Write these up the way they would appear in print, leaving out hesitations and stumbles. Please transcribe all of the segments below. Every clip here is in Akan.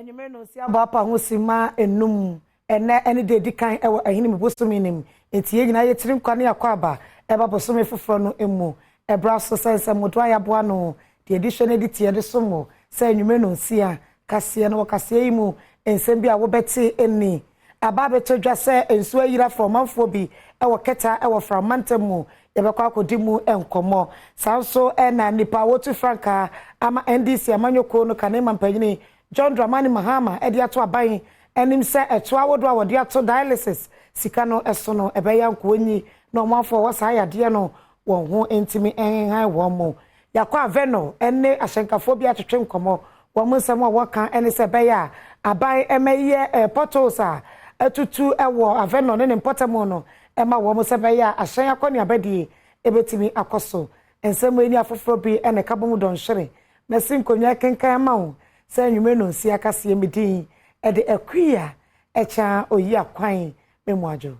Enyume no si abapa ho sima enum ene de dikan ewo ahini mebosomi nim enti ye nyina ye tirim kwa ne yakwaba eba bosomi foforo no emu ebra so sense modo ayaboa no de edition edit de somo se enyume no si a kase no kase yi mu ensem bi a wo beti eni aba beto dwa se ensu ayira from manfo bi ewo keta ewo from mantemu yebekwa akodi mu enkomo sanso na nipa wotu franka ama NDC amanyoko no kanema mpanyini John Dramani Mahama edi ato aban enim se eto awodo awode ato dialysis sika no eso no ebeya nkoanyi no manfo wasa yade no won ho entimi enhan wo mo yakwa aveno enne ahyenkafo bi atwetwe nkomo wo mo nsem a woka ene se beya aban emeye portals a atutu ewo aveno ne portamo no ema wo mo se beya ahyen akoni abadie ebetimi akoso ensem eni afoforo bi ene kabomu don hwere na sinkonya kenkan ma wo se enyume no si akase medin e de akuya echa oyi akwan memwajo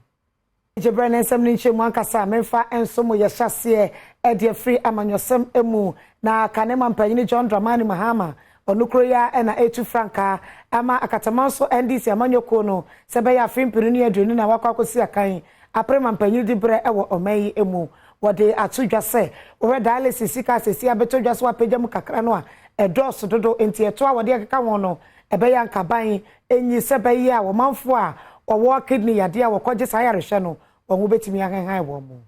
jebre na ensem ni nchemu ankasa memfa ensomo ye hyase e de free amanyosem emu na kanema mpanyini John Dramani Mahama onukro ya na etu franka ama akatamanso NDC amanyoko no se be ya fimpiri ni aduani na wakwa akosi akan aprema mpanyini dibre ewo omayi emu wode atudwase we dialysis sika sesi abeto dwase wa pagya mu kakra no a edos dodo enti eto a wode akeka won no ebeya nkaban enyi se be ya wo manfo a wo kidney yade a wo kogye sayarehwe no wo betimi ahanhan wo mu.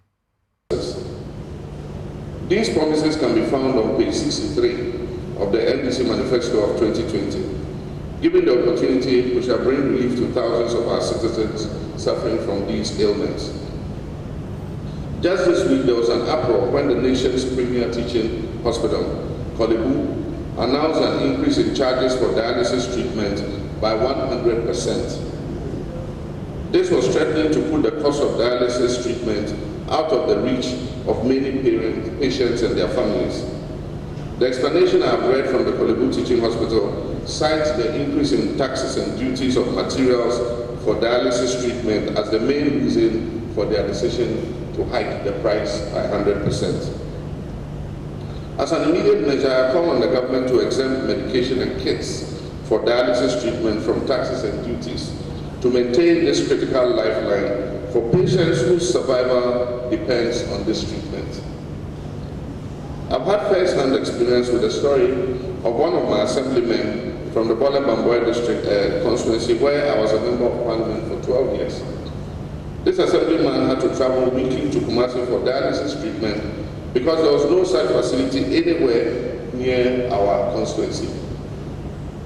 These promises can be found on page 63 of the NDC Manifesto of 2020. Given the opportunity, we shall bring relief to thousands of our citizens suffering from these ailments. Just this week, there was an uproar when the nation's premier teaching hospital, Kolebu, announced an increase in charges for dialysis treatment by 100%. This was threatening to put the cost of dialysis treatment out of the reach of many patients and their families. The explanation I have read from the Kolebu Teaching Hospital cites the increase in taxes and duties of materials for dialysis treatment as the main reason for their decision to hike the price by 100%. As an immediate measure, I call on the government to exempt medication and kits for dialysis treatment from taxes and duties to maintain this critical lifeline for patients whose survival depends on this treatment. I've had first-hand experience with the story of one of my assemblymen from the Bole Bamboy district constituency where I was a member of parliament for 12 years. This assemblyman had to travel weekly to Kumasi for dialysis treatment because there was no such facility anywhere near our constituency.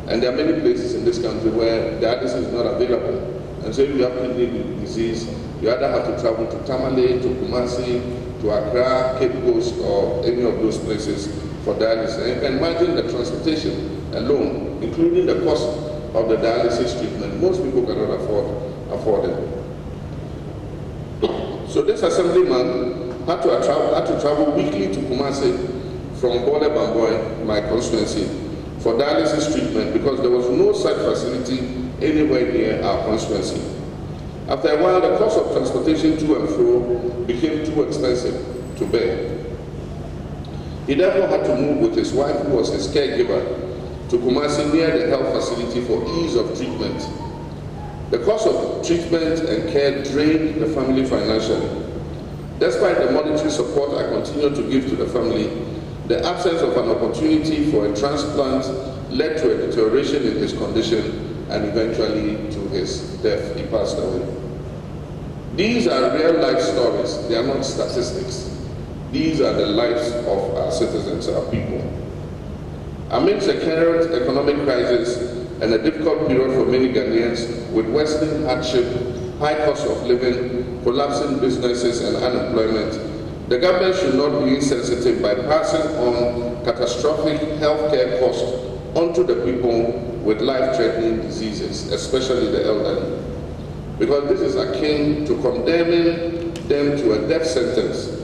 And there are many places in this country where dialysis is not available. And so if you have kidney disease, you either have to travel to Tamale, to Kumasi, to Accra, Cape Coast, or any of those places for dialysis. And you can imagine the transportation alone, including the cost of the dialysis treatment. Most people cannot afford it. So this assemblyman had to travel weekly to Kumasi from Bole Bamboy, my constituency, for dialysis treatment because there was no such facility anywhere near our constituency. After a while, the cost of transportation to and fro became too expensive to bear. He therefore had to move with his wife, who was his caregiver, to Kumasi near the health facility for ease of treatment. The cost of treatment and care drained the family financially. Despite the monetary support I continued to give to the family, the absence of an opportunity for a transplant led to a deterioration in his condition and eventually to his death. He passed away. These are real-life stories. They are not statistics. These are the lives of our citizens, our people. Amidst the current economic crisis and a difficult period for many Ghanaians with worsening hardship, high cost of living, collapsing businesses and unemployment, the government should not be insensitive by passing on catastrophic healthcare costs onto the people with life-threatening diseases, especially the elderly. Because this is akin to condemning them to a death sentence.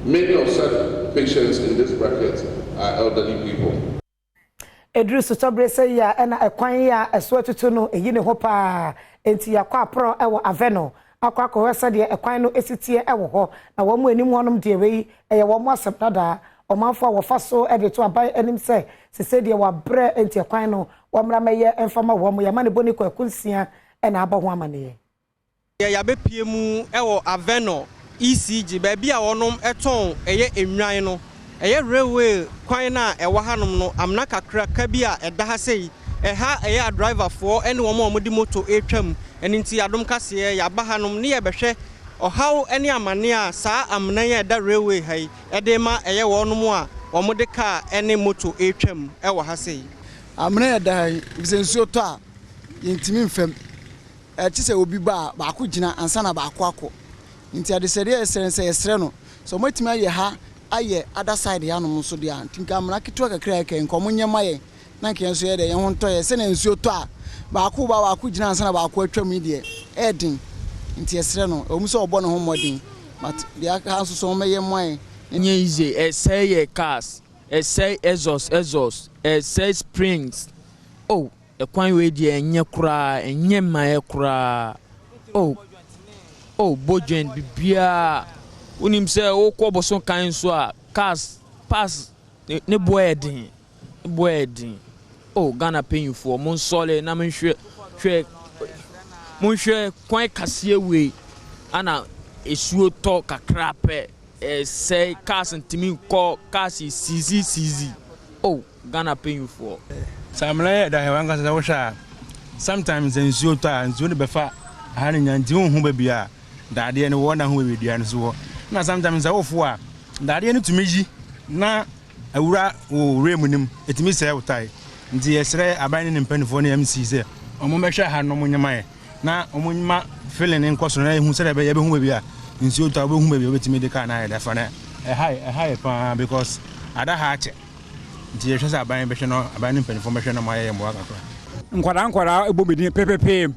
Many of such patients in this bracket are elderly people. Edru sotobre say ya na ekwan ya esoatutu no eyi ne ho pa enti yakwa pro ewo aveno akwa akọhwesa de ekwan no esitie ewo ho na wo mu anim honom de we eye wo mu aseptada omanfo a wo fa so e de to aban anim se se de wa bre enti ekwan no womra meye enfama wo ya mane boni kwa kunsia e na aba ho amane ya be pie mu ewo Aveno ECG baabi a wonom eton eye enwan no eye railway kwan na ewa hanom no amna kakra ka bi a eda ha sei ha eye driver for ene wo mo di moto etwam eni nti Adom kase ya ba hanom ne ye behwe ohaw ene amane a saa amna ye da railway hai ede ma eye wonom a wo mo de car ene moto etwam ewa ha sei amna ye da hai bisensuo to a yentimi mfam ti se obi ba ko gina ansa na ba ko nti ade sere esere no so matimi aye ha aye other side ya no so dia ntinka amna keto kakra ka nkomo nyema ye na nke enso ye de ye ho nto ye se na ensuo to a ba ko gina ansa na ba ko atwam ide edin nti esere no omu so obo no ho modin but dia ha so meye moye nye easy say cars say exhaust say springs oh the kwan we di enye kura enye maye kura oh bojen bibia unim se o ko boson kan so a cars pass ne boedin oh Ghana paying for mon sole na menhwe kwan kase we ana esuo to kakra pe say cars ntimi ko cars CZ oh Ghana paying for samle da hewan ka sa sha sometimes ensuo to ensuo ne befa ahane nyanti hu babia daade ne wona hu babia ne so na sometimes awofo a daade ne tumeji na awura o remunim etimi sɛ wotai nti yesre aban ne mpanifo ne MC sɛ omo mehwɛ ha no monyamae na omo nyima feeling nkoso na ehu sɛ be ye be hu babia nsuo to be hu babia obetimi de ka na ya dafa na high pa because ada ha che nti yehwɛ sɛ aban behwɛ no aban ne mpanifo mehwɛ no maye mboa kakra nkwara ebobedin pepepe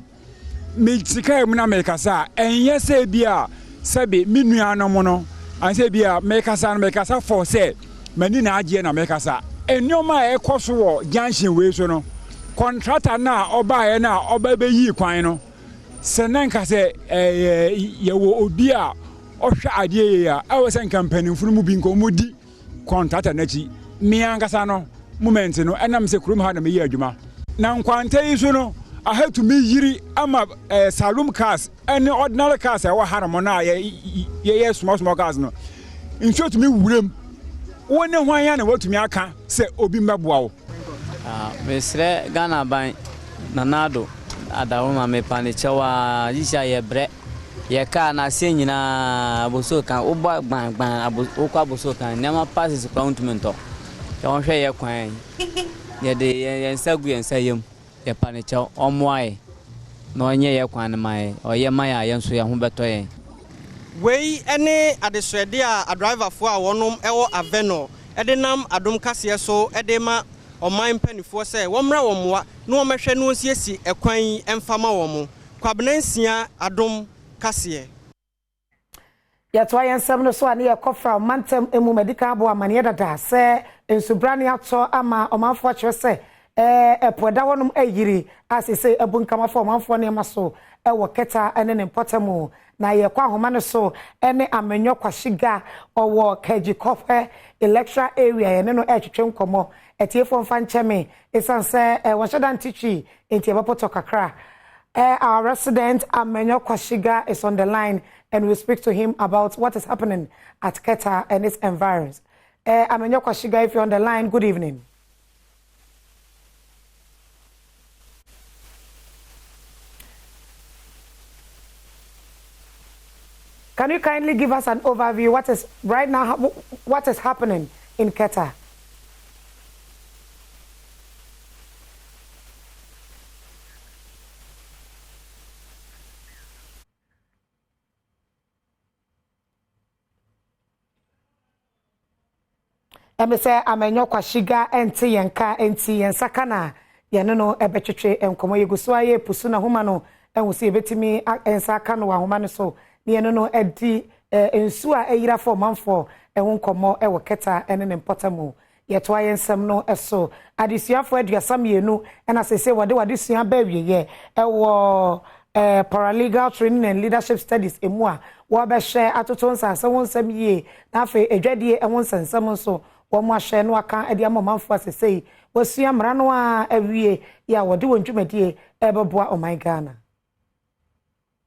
me sika mu na mekasa enye sɛ bia sɛbe minua no mo no an sɛ bia mekasa for sɛ mani na agye na mekasa enioma ekoso wo junction we so no contractor na oba na oba be yi kwan no sɛ nanka sɛ yewo obi a ohwɛ ade ya awo sɛ company funu mu bi nko mudi contractor na chi me ankasa no moment no enam sɛ kurom ha na me yi adwuma na nkwanta yi so no I had to me yiri ama saloon cars and ordinary cars I wa haramo na ye small cars no in short me wurem woni hwan ya na watumi aka se obi mbaboa wo mesre Ghana ban nanado adawo ma me pane chewa yisha ye bre ye ka na se nyina aboso kan oba gban okwa aboso kan nema passes appointment to ye won hwe ye kwan ye de ye nsagu ye nsayem ye pane chew omoae no onye ye kwan mai oye maya ye nso ye ho beto ye wei ene adeswede a driver fo a wonom ewo Aveno edenam Adom kase so edema oman panifo se womra womwa na womehwe no siesi ekwan emfama womo kwabenansia Adom kase yato ayensem no so ane ye kofra mantem emu medical bo amane dada se ensubrane ato ama omanfo akye se epoda wonom ayiri asese ebunkama fo omanfo ne maso ewo keta ene ne potamo na ye kwa homa no so ene amenyo kwashiga owo kaji kofe electoral area ene no etwetwe nkomo etiefo mfa ncheme esanse washada ntichi enti ebapoto kakra our resident amenyo kwashiga is on the line and we speak to him about what is happening at Keta and its environs. Amenyo kwashiga, if you're on the line, good evening. Can you kindly give us an overview what is right now what is happening in Keta? Eme say amenyo kwashiga enti yenka enti yensaka na yene no ebetwetwe enkomo yeguso aye pusu na homa no enwusi ebetimi ensaka no wa homa no so yene no edi ensu a eyira for manfo enwo nkomo ewo Keta ene ne mpotamo yeto ayensem no eso adisuafo aduasam yenu ena sese wode sua ba wieye ewo paralegal training and leadership studies emu a wo be hye atoto nsansa wonsam yie na afa edwadie enwo nsansam so wo mo ahye no aka de amamanfo asesei wasua mra no a awie ya wode wondwumadie ebeboa oman Ghana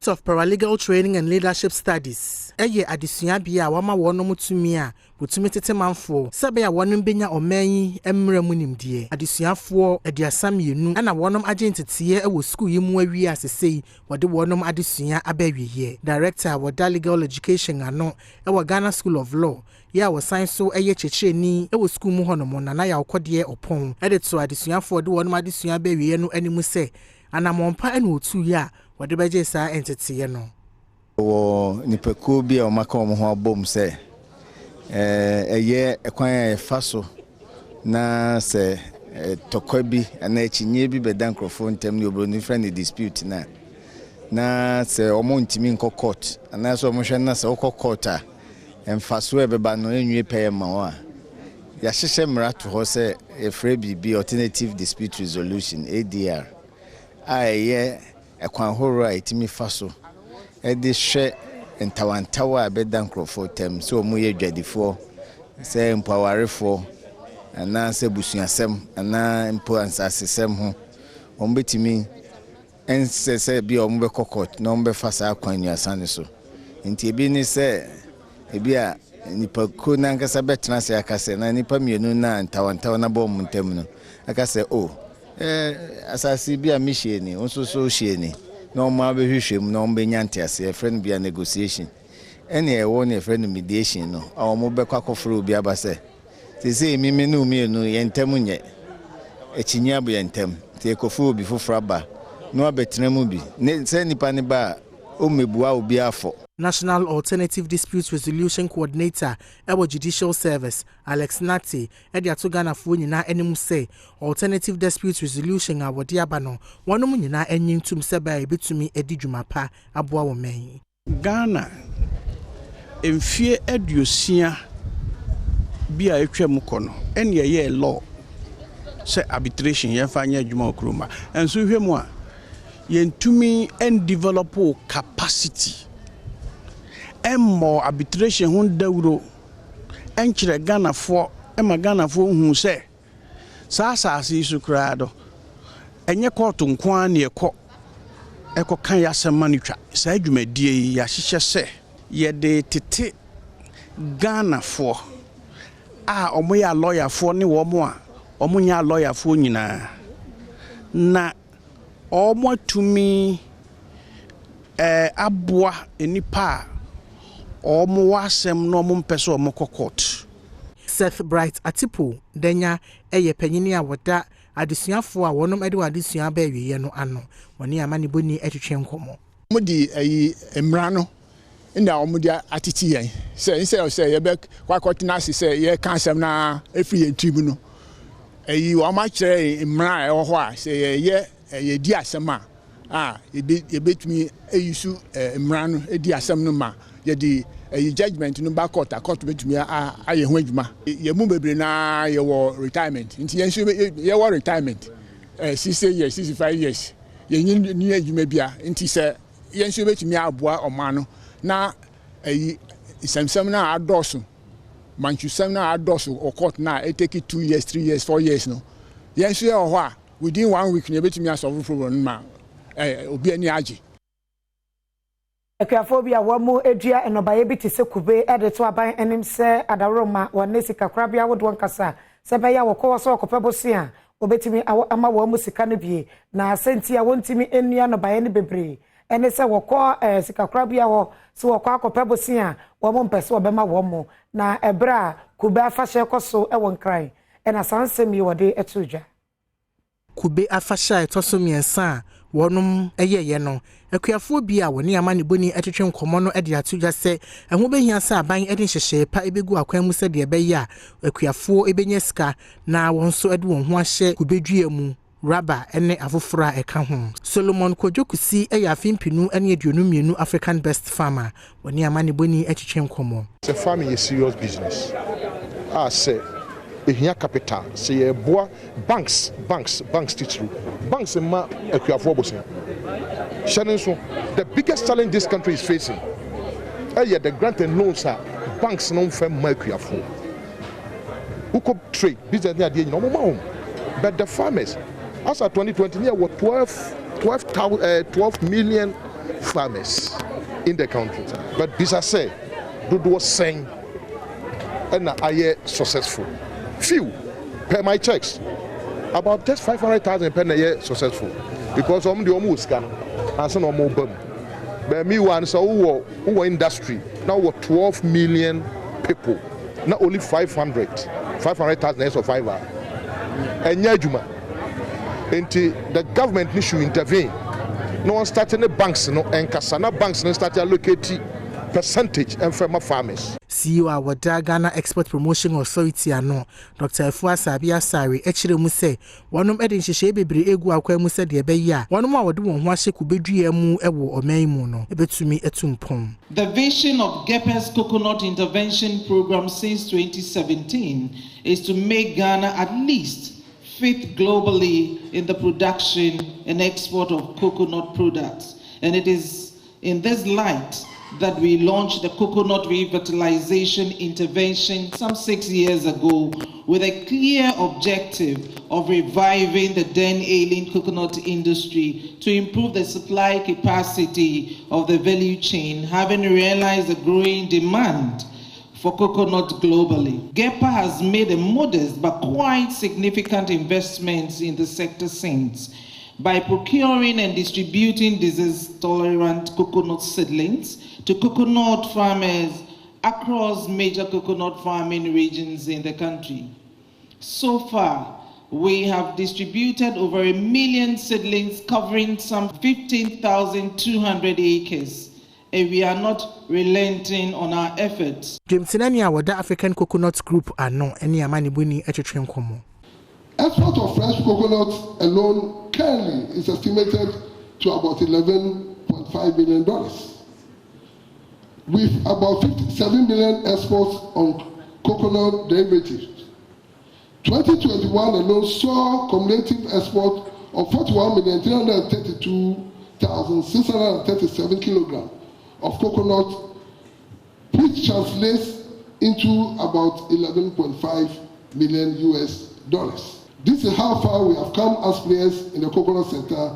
of Paralegal Training and Leadership Studies. Eye adesua bia wama wono mutumi a butumi tete manfo sebe ya wono benya omanyi emre mu nimdie. Adesuafo aduasamienu ana wonom agentetiye ewo school yimu awie asesei wode wonom adesua abawiye. Director wa Dialysis Education ano ewo Ghana School of Law ya wo science so eye checheni ewo school mu hono na ya okode opon. Edeto adesuafo de wonom adesua abawiye no animu se anamompa ene otu ya wade beje saa entity no wo nipaku bi a omaka omo ho abom se eye ekwan faso na se tokwa bi ana echinye bi bedan crofo ntem ni obro ni friend dispute na se omo ntimi nko court ana so omo hwe na se okọ court a emfaso ebeba no enwie pay ma wa ya hyehye mra to ho se efre bi alternative dispute resolution ADR aye ekwan horo a etimi faso edi hwe ntawantawa abedan crofo tem so mu ye dwadifo se empowerefo ana se busuasem ana empo ansasesem ho ombetimi ense bi ombe kokot no ombe fasa akwan asane so nti ebi ni se ebi a nipa ko na nkasa betena se akase na nipa mienu na ntawantawa na bom ntem no akase asasi bi a mihie ni onso so hie ni na oma behwehwem na ombe nyante ase friend bi a negotiation ene ewo ne friend mediation no awomo bekwa kofro bi abase sese mimi no mienu yentem nye echinya bu yentem te ekofo bi fofra ba no abetena mu bi ne se nipa ne ba o mebua obi afọ. National Alternative Dispute Resolution Coordinator ewo Judicial Service Alex Nati edi Ghana fo nyina enim say alternative dispute resolution awode abano wonom nyina enyin tum seba ebetumi edi dwumapa aboa wo men Ghana emfie eduosia bi a etwam kono ene ye law say arbitration ye fa nya adwuma okroma enso hwemu a yentumi en develop capacity more arbitration hun dawro enkyere Ghana for ema Ghana for hu se saasase su krado enye court nkwa na eko kan ya sema ni twa sa adwumadie ya hyehye se ye de tete Ghana for omo ya lawyer for ne wo mo a omo nya lawyer for nyina na omo tumi aboa enipa omo wasem no omo mpeso omo court. Seth Bright Atipo denya eye panyini a woda adesuafo a wonom ede adesua ba wiye no ano woni amane boni etwetwe nkomo mudi ayi emra no nda omudi atiti yen se ye be kwa kotina se ye kansem na efri ye tribu no ayi o ma kire emra e ho a se ye di asem a ye betumi eyusu emra no edi asem no ma ye di judgment no back court betumi aye ho adwuma ye mu bebre na ye wo retirement nti ye wo retirement 60 years 65 years ye nyi adwuma bia nti se ye nso betumi aboa oman no na isamsam na adoso manchusam na adoso o court na it take 2 years 3 years 4 years no ye nso ye ho a within 1 week ne betumi solve problem ma obi ani age Ekwafobia wamu edua enobaye bi tise kube edeto aban enim se adaroma wone sika krabia wodwo nkasa sebe ya wokọ so okopebosi a obetimi ama wamu sika no bie na asenti a wontimi enua nobaye ne bebre ene se wokọ sika krabia wo so wokọ akopebosi a wamu mpese obema wamu na ebra kube afahye koso ewo nkran ena sansemi wode etudwa kube afahye etoso miensa wonum eyeye no akuafo bi a woni amane boni etwetwe nkomo no ede atugya se eho behia se aban ede hyehye pa ebegu akwan mu se de ebe ya akuafo ebenya sika na wonso ede won ho ahye kubedua mu raba ene afofora eka ho Solomon Kojokusi eyafimpinu ene aduonum African Best Farmer woni amane boni etwetwe nkomo the farming is serious business say ehia capital say ye boa banks titru banks ma akuafo bosin so the biggest challenge this country is facing the grant and loans are banks non fam ma akuafo who could trade business near the normal. But the farmers, as of 2020, there were 12 million farmers in the country. But Bisa say, Dudu was saying, and I successful. Few, per my checks, about just 500,000 per year successful. Because I'm the almost can, and some more boom. But me one so who industry now were 12 million people, not only 500,000 or 5 hours. And Yajuma, the government needs to intervene. No one starting the banks, no, and Kasana banks no start allocating percentage and from farmers. CEO our Ghana Export Promotion Authority ano Dr. Efua Sabia Sari echire mu se wonom ede nhyehyɛ bebre egu akwa mu se de be ya wonom a wode won ho ahye kubedua mu ewo oman mu no ebetumi etumpom. The vision of GEPA's coconut intervention program since 2017 is to make Ghana at least fifth globally in the production and export of coconut products, and it is in this light that we launched the coconut revitalization intervention some 6 years ago with a clear objective of reviving the then ailing coconut industry to improve the supply capacity of the value chain, having realized the growing demand for coconut globally. GEPA has made a modest but quite significant investments in the sector since by procuring and distributing disease-tolerant coconut seedlings to coconut farmers across major coconut farming regions in the country. So far, we have distributed over 1 million seedlings covering some 15,200 acres, and we are not relenting on our efforts. Jemtinania wada African Coconut Group ano eni amani buni etwetwe nkomo. Export of fresh coconuts alone currently is estimated to about $11.5 billion, with about 57 million exports on coconut derivatives. 2021 alone saw cumulative export of 41,332,637 kilograms of coconut, which translates into about $11.5 million US. This is how far we have come as players in the coconut sector,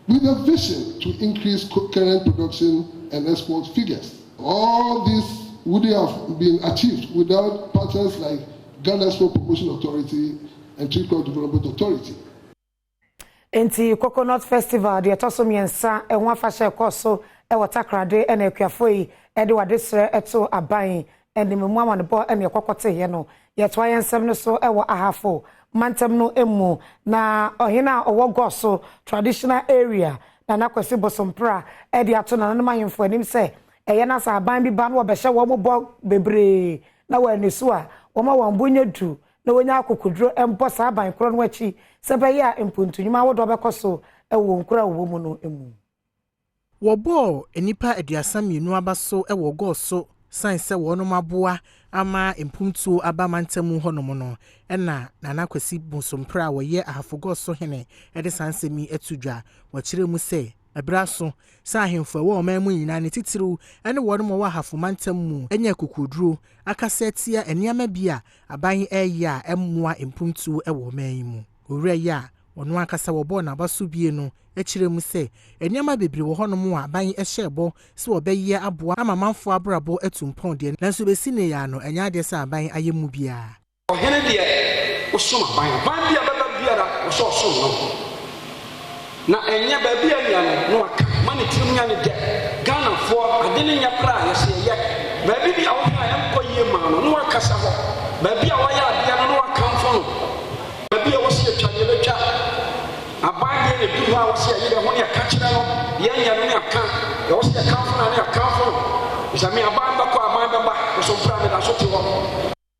with a vision to increase current production and export figures. All this would have been achieved without partners like Ghana Export Promotion Authority and Trade Development Authority. Enti Coconut Festival de atoso miensa enwa fashe koso e watakrade ene akuafoi e de wadesre eto aban ene memwa ne bo ene kokote ye no yetwa yensem no so e wo ahafo mantem no emu na ohina owo goso traditional area na nakwese bosompra e de ato na mayemfo anim se eye na sa aban bi ba no obehye wo bo bebre na wa nesu a wo ma wan bonye du na wonya akokudro empo sa aban kro no achi se be ya empuntunyuma wo do bekoso e wo nkura wo mu no emu wo bo enipa aduasa mienu abaso e wo goso science wono maboa ama empumtu aba mantamu honom no ena nana kwasi bosompra wo ye ahafogo so hene e de sansemi etudwa wo kire mu se ebraso sa ahemfo wo mamu nyina ne titiru ene wono mo wa hafo mantamu enya kokuduro akasetia eniama bia aban eya emmoa empumtu e wo man mu owura ya wono akasa wo bo na baso bie no ekire mu se eniama bebre wo honom a ban ehyebo se wo beye aboa ama manfo abrabo etumpon de nanso besi ne ya no enya de se aban ayemu bia ohene de wo soma ban bia baba bia da wo so no na enya ba bia nya no aka mane tim nya ne de Ghana fo ade ne nya pra ya se ye ba bia wo ha em koye ma no aka sa ho ba bia wo ya bia no aka mfo no ba bia wo se twa ne betwa abanye ne bi wa wo se ye ho ne aka kira no ye nya no ne aka ye wo se aka mfo na ne aka mfo jami abamba ko amamba ba so pra me da so ti wo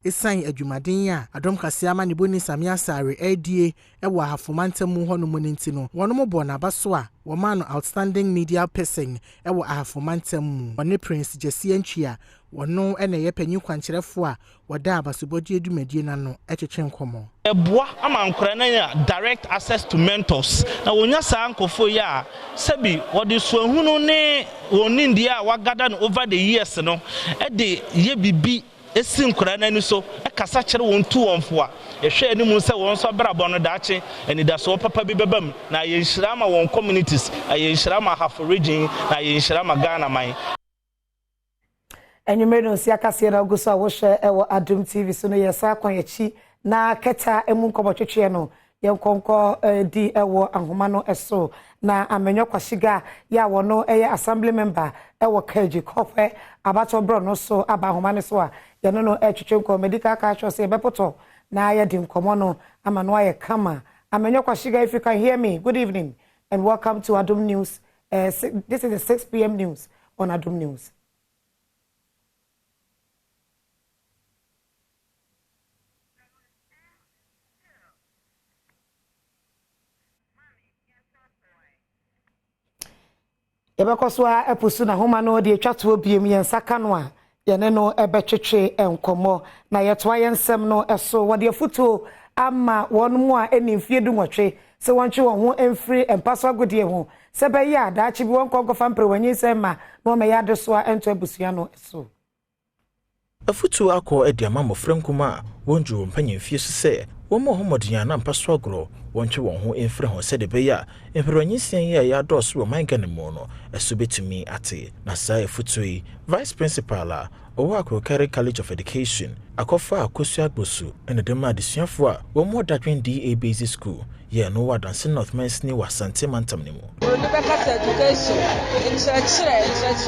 Esan adwumaden a adom kase ama ne boni Samia Sare adie e wo ahafomantamu hono mo nti no wono mo bo na baso a wo ma no outstanding media person e wo ahafomantamu one Prince Jesse Antwia wono ene ye panyi kwankyerefo a woda abasobodie dumadie na no etwetwe nkomo eboa ama nkora na ya direct access to mentors na wonya sa ankofo ya sebi wode so ahunu ne woni ndia wagada no over the years no e de ye bibi esi nkora na ni so kasa kyere won tu won fo a ehwe ani mu se won so brabo no daache ani da so papa bi bebam na ye nhira ma won communities ye nhira ma half region na ye nhira ma Ghana man Enyumero si akase na oguso a wo hwe ewo Adom TV so no yesa kwan yachi na keta emu nkobotwetwe no yenkonko di ewo ahoma no eso na amenyo kwashiga ya wono eye assembly member ewo kaji kofe abato bro no so aba ahoma ne so a yeno no etwetwe nko medical culture se bepoto na ya di nkomo no ama no aye kama amenyo kwashiga. If you can hear me, good evening and welcome to Adom News. This is the 6 p.m. news on Adom News. Ebekoswa epusu na homa no de atwato biem yensaka no a yene no ebetwetwe enkomo na yetoa yensem no eso wode afuto ama wonmu a enimfie du nwotwe se wonche won ho emfiri empaso agodie ho se be ya daachi bi wonko fa mprewanyi sema no me ya de so a ento abusua no eso afuto akọ ediama mofrenkuma wonju mpanyemfie so se womo homodian na mpaso agro wonche won ho emfiri ho se de be ya emprewanyi sen ya doso wo mangane mu no eso betumi ate na sai afuto yi vice principal Owako Kari College of Education, Akofa Akosia Bosu, and the Demadisiafo, one more Dadwin DA Basic School, yeah, no one dancing North Mensni was Sante Mantamnimo. Education, in church,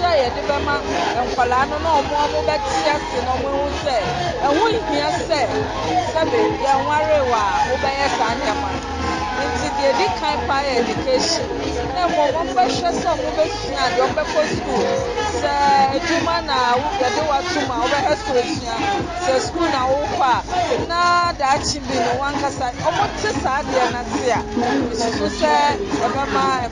Yedibama, and Palano, no more Betias, no one say, and we hear say, Sabi, Yawarewa, Obaya Sanyama. Into the kind of education. Then one question some school, Jumana, Tuma, over school, school now, na that she be no one casa, almost sad, and so say, Mama,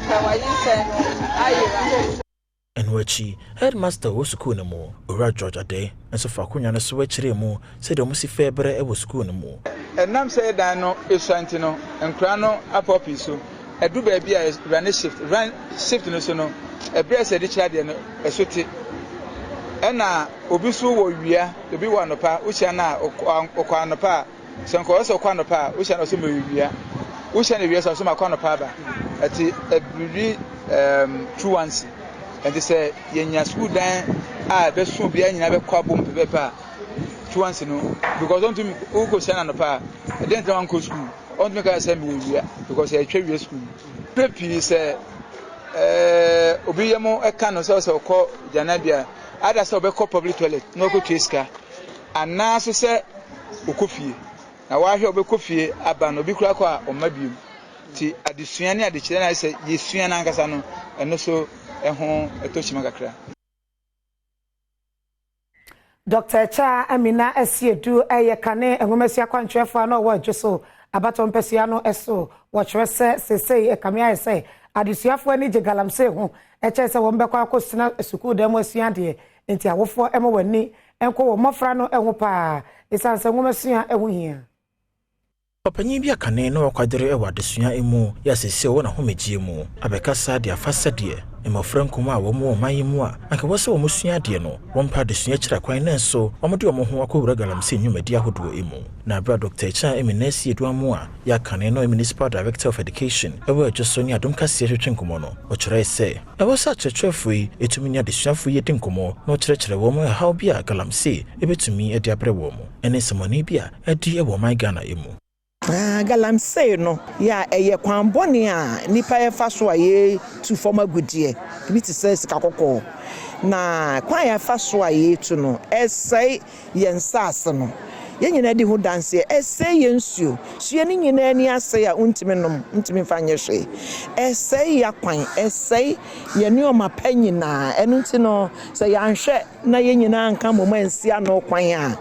and Wechi, headmaster was school no more, or Georgia Day, and so far Kunya Switch mo said the Musi Fabre was school no more. And Nam said Dano is Santino and Crano Apopi so. A do baby is run shift no so no. A breast a child and a sooty. And now Obisu we are the be one of pa, Ushana or Quanopa, Sanko also Quanopa, Ushan also we are. Ushan we are also my Quanopaba at the true ones. And they say, Yenya school dan, best soon be any other quabum paper. 2 months no, because don't me who go send on the pa, I didn't want to school. On make us send me because I trade school. Pepe say, Obiyamo, a can also call Janabia. Others will call public toilet, no go to Iska. And now so say, Ukufi. Now why you be coffee, Abano, Bicraqua, or maybe. Ti adisuani adichena I say, Yesuana Gasano, and also a home a Toshimagakra. Dr. Cha Amina Esiedu Ayakane and Womesia Quantrefano no word just so Abaton Pesiano eso watch say a camia say Adisiafo ni Galam say ho echese wombekwa kwosina suku dem wasuade enti awofo emweni enko mofra no eho pa isanse womesia eho hia Papanyi bi akane no kwadere ewa adesua emu ya sese wo na homegie mu abekasa de afasade emofra nkoma wo mu mayimu a anka wo se wo musua de no wo mpa adesua kira kwan na so wo de wo ho akowura galamse nnwumadi ahodo emu na bra Dr. Cha Eminesi Eduamu a ya kane no Municipal Director of Education ewa ejoso ni Adom kase hwetwe nkomo no o kire se ewa sa chechefo yi etumi ni adesuafo yi di nkomo no kire wo mu how bia galamse ebetumi edi abre wo mu ene semoni bia edi ewo man Ghana emu Galamsey no ya eye kwanboni a nipa ye fa so aye tu forma gudie bi ti se sika kokko na kwan ya fa so aye tu no esai yensase no yenyina di ho danse esai yensuo sue ni nyina ni ase ya untimi nom untimi fanye hwe esai ya kwan esai ye ni o mapanyina enu nti no se ya nhwe na yenyina anka momansia no kwan a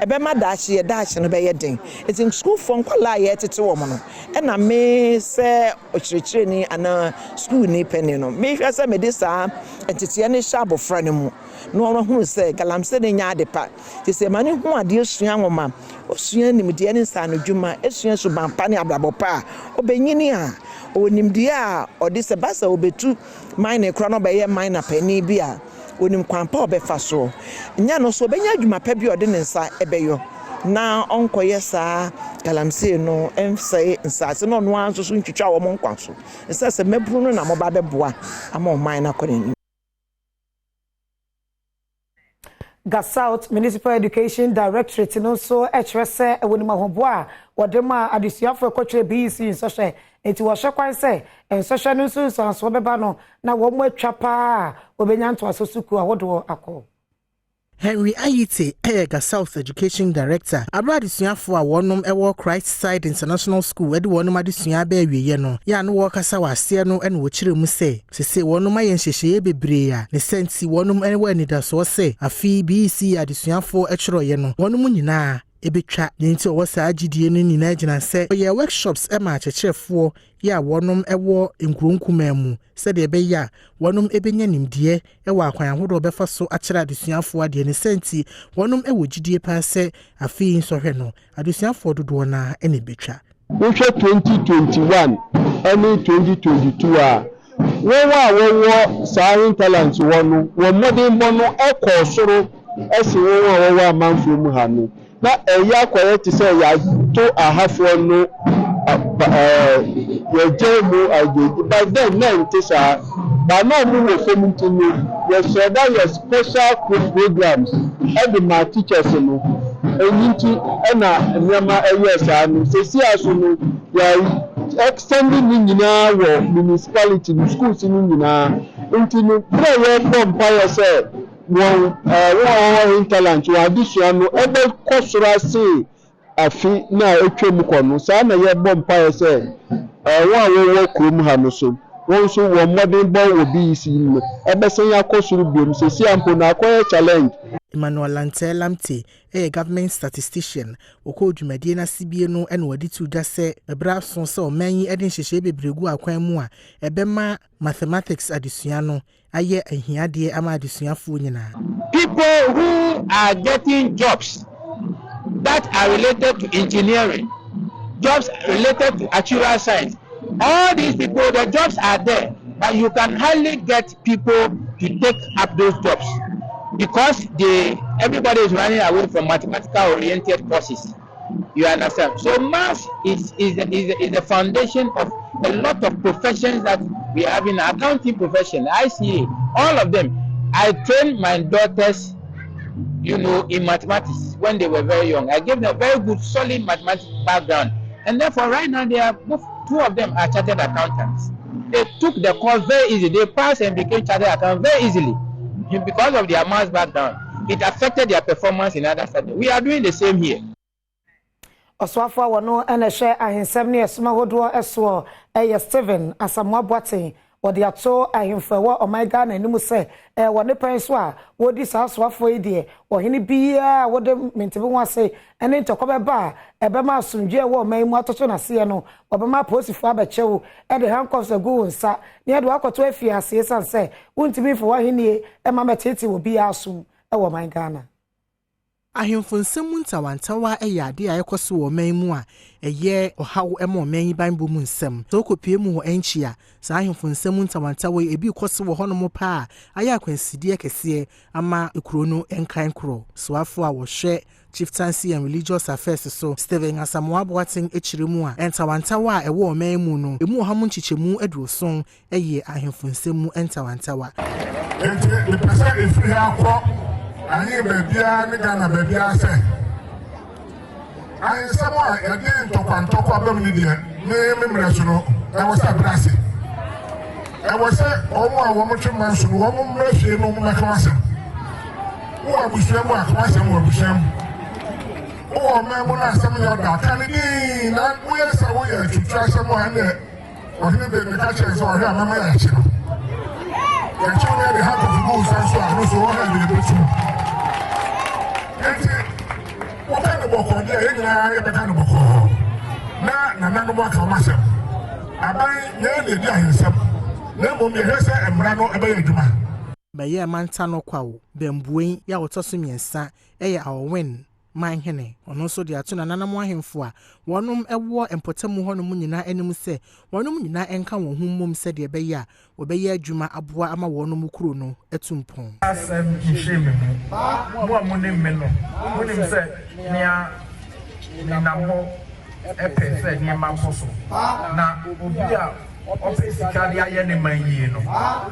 ebe ma dachi no be yedin it's in school for kwala ye tete wo mo no e na me se ochirechire ni ana school ni penny no me hwa se me de sa entete ne sha abofra ne mu no no hu se galamse ne nya adepa ti se mani hu ade asua nwoma osua nimde ne sa no dwuma esua so bampa ne abrabopa obenyini a onimde a ode se basa obetu mine kra no be ye mine penny bi a onim kwampa obefa so nya no so benya adwuma pa bi ode ne nsa ebeyo na onkoye saa galamsey no emsay nsase no no anso so ntwitwa wo nkwaso nsase meburu no na mo ba beboa ama oman na kɔne South Municipal Education Directorate no so HRS ewonima hoboa wodema adesuafo ekotwe BC nsoshe enti wo hwekwan se nsoshe no so so beba no na wo mo atwa pa obenya nto asosuku ahodo akọ Henry Ayite, Ega South Education Director, adesuafo a wonom ewo Christside International School edi wonom adesua ba awiye no ya no wo kasa wase no ene wo kire mu se sese wonom ayenhyehye bebre a ne senti wonom ene wa nidaso se afi BC adesuafo ekyeroye no wonom nyina ebetwa nti owo saa gidie no nyina gina se ye workshops e ma kyekyerefoɔ ya wonom ewo nkronkuma mu se de be ya wonom ebenya nimdie ewo akwan ahodo befa so akyere adesuafo ade ne senti wonom ewo gidie pa se afi nsohwe no adesuafo dodo na ene betwa wohwe 2021 ene 2022 a wowo saa talent wono wo modern bono ekọ soro esi wowo amanfo mu ha no na eya kwere ti se ya to ahafo no ye jemu agedi but then na ntisa ba no mu wo feminti no ye sheda your special programs and my teachers no enyinti na nyama eyesa no sesi aso no ya extending nyina wo municipality schools ni nyina nti no prayer bomb pa say one talent wa adisua no ebe kosora se afi na etwem kono saa na ye bom pa se wo krom ha no so won so wo modern bon wo bi isi no ebe sen ya kosoro biom se si ampo na akoye challenge Emmanuel Lamte government statistician oko dwumadie na sibie no ene wadi tu da se ebra so se o manyi edin hyehye bebregu akwan mu a ebema mathematics adesua no aye ahiade ama adesuafo nyina. People who are getting jobs that are related to engineering, jobs related to actuarial science, all these people, the jobs are there, but you can hardly get people to take up those jobs because everybody is running away from mathematical oriented courses. You understand? So math is the foundation of a lot of professions that we have in accounting profession, ICA, all of them. I trained my daughters, in mathematics when they were very young. I gave them a very good, solid mathematics background. And therefore, right now, two of them are chartered accountants. They took the course very easily. They passed and became chartered accountants very easily because of their maths background. It affected their performance in other studies. We are doing the same here. Oswafo wono ene hwe ahensem ne esoma hodo eso Steven Asamoah Boateng wode ato ahemfa wo omega na nimu se wone pen so a wodi sa oswafo ide ohene bia wode mentebe ho ase ene ntokọ beba ebema asumdwe wo man mu atoto na se no obema posifo abechewo e de handcuffs agu nsa ne de wakoto afie ase sanse wontimi fo wahenie e ma metete wo bia asum e wo man Ghana. Ahemfonsem ntawantawa ade ayekoso wo man mu a eye ohawo ema man ban bo mu nsem so kopie mu ho enchia sa ahemfonsem ntawantawa ebi koso wo hono pa aya kwansidie kese ama ekuro no enkan kro soafo a wo hwe chieftaincy and religious affairs so Steven Asamoah Boateng echiremu a ntawantawa a ewo man mu no emu ohamu nchichemu eduoson eye ahemfonsem ntawantawa the person is free akọ ayi bebia ni Ghana bebia se ayi samo a yade ntokwa abam ni de me mreso no e wo sa brase e wo se omo a wo mo twema so no wo mo mrehwe no mo maka wase wo abuhwe mo akawase mo abuhwe wo me mo na asem yo da kan ni na wo ye sa wo ye twitwa asem a ne o hine be me ka che so o hwe amama ya che no ya che no de have to go so a no so wo ha de betu what kind of book on there? Every kind of book. Na no more come myself. I buy nearly himself. Never me hesa and brano abay juma. By ye man tano kwao, bembuin ya otosumiensa, our win. manhene ono so de ato na nanam ahemfo a wonum ewo empotamu ho no mu nyina anim se wonum nyina enka won hummom se de be ya obeye adwuma aboa ama wonum kuro no etumpon asem nhweme mu amunim me no munim se nia ni namho epe se ni mamposo na obi a opesika dia ye ne manyie no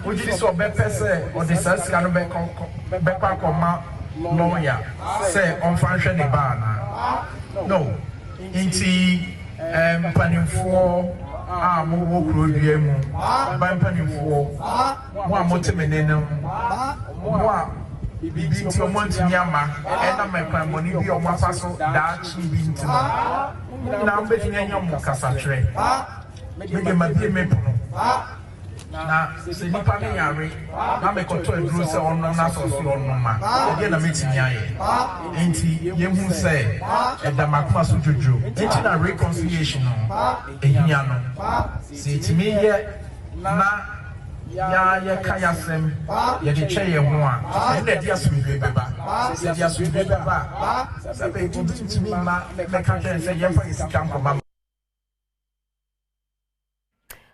oji so be pese o de sasika no be kwa koma lawyer say on function the bar no inti panimfo mo wo kro bia mu ban panimfo mo amotemene no mo a bibi ti o monti nyama e na me pan boni bi o mo afaso da chi bi ntino na mbetini anyam mo kasatre me ma bi me pono na se nipa me yare na me koto aduru se onno na so so onno ma e na metimi aye enti yehu se e da makuma so jojo enti na reconciliation no ehia no se timi ye na ya kaya sem ye de che ye ho a na dia so bi beba se dia so bi beba se be timi ma me ka chen se ye fa isika nkoma